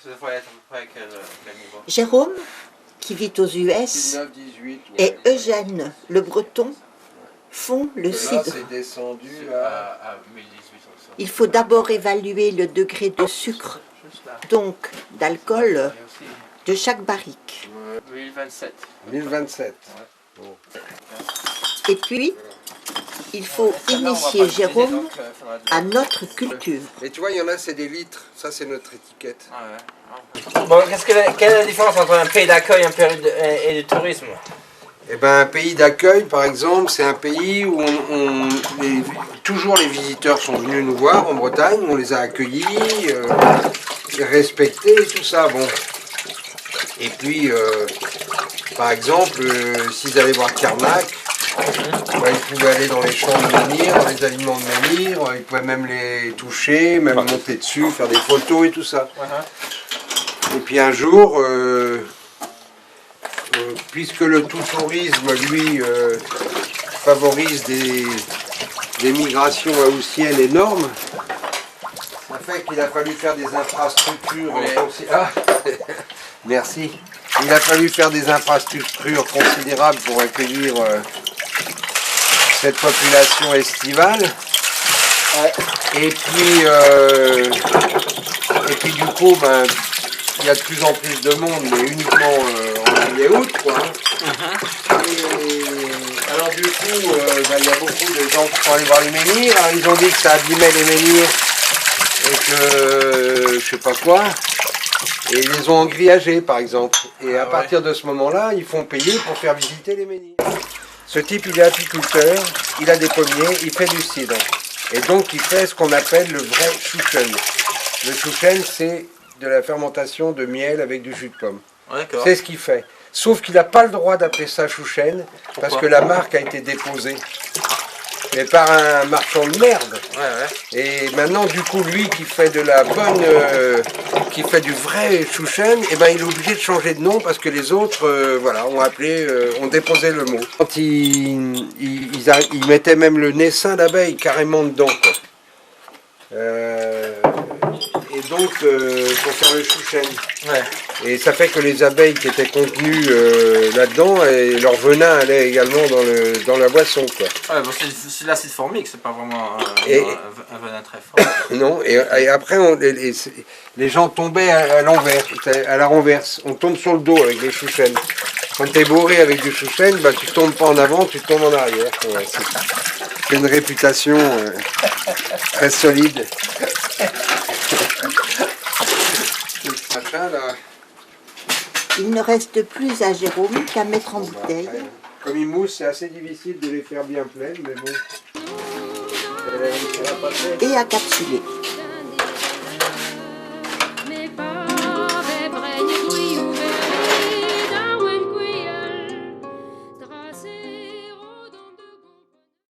Ça devrait être à peu près quel niveau? Jérôme, qui vit aux US, 19, 18, et Eugène, le breton, font le Là, cidre. c'est descendu À 1018 aussi. Il faut d'abord évaluer le degré de sucre, Juste là. donc d'alcool, Et aussi de chaque barrique. 1027. 1027. Bon. Et puis, il faut initier Jérôme à notre culture. Et tu vois, il y en a, c'est des litres. Ça, c'est notre étiquette. Ah ouais. Bon, quelle est la différence entre un pays d'accueil et de tourisme? Eh ben, un pays d'accueil, par exemple, c'est un pays où toujours les visiteurs sont venus nous voir en Bretagne, on les a accueillis, respectés et tout ça. Bon. Et puis, par exemple, s'ils allaient voir Carnac, ils pouvaient aller dans les champs de menhir, dans les aliments de menhir, ils pouvaient même les toucher, même monter dessus, faire des photos et tout ça. Et puis un jour, puisque le tout-tourisme, lui, favorise des migrations haussiennes énormes, ça fait qu'il a fallu faire des infrastructures... Merci. Il a fallu faire des infrastructures considérables pour accueillir cette population estivale. Et puis du coup, ben, il y a de plus en plus de monde, mais uniquement en juillet-août, quoi. Et alors du coup, ben, il y a beaucoup de gens qui sont allés voir les menhirs. Alors, ils ont dit que ça abîmait les menhirs et que je sais pas quoi. Et ils les ont engrillagés, par exemple. Et à partir de ce moment-là, ils font payer pour faire visiter les menhirs. Ce type, il est apiculteur, il a des pommiers, il fait du cidre. Et donc, il fait ce qu'on appelle le vrai chouchen. Le chouchen, c'est de la fermentation de miel avec du jus de pomme. C'est ce qu'il fait. Sauf qu'il n'a pas le droit d'appeler ça chouchen, parce que la marque a été déposée. Mais par un marchand de merde. Et maintenant, du coup, lui qui fait de la bonne, qui fait du vrai chouchen, eh ben, il est obligé de changer de nom parce que les autres, voilà, ont déposé le mot. Quand ils mettaient même le naissain d'abeille carrément dedans, quoi. Et donc, pour faire le chouchen. Et ça fait que les abeilles qui étaient contenues là-dedans, et leur venin allait également dans la boisson, quoi. Ouais, bon, c'est l'acide formique, c'est pas vraiment un venin très fort. Non, et après, les gens tombaient à l'envers, à la renverse. On tombe sur le dos avec les chouchens. Quand tu es bourré avec du chouchen, bah, tu tombes pas en avant, tu tombes en arrière. Ouais, c'est une réputation très solide. Il ne reste plus à Jérôme qu'à mettre en bouteille. Comme ils moussent, c'est assez difficile de les faire bien pleines, mais bon. Et à capsuler.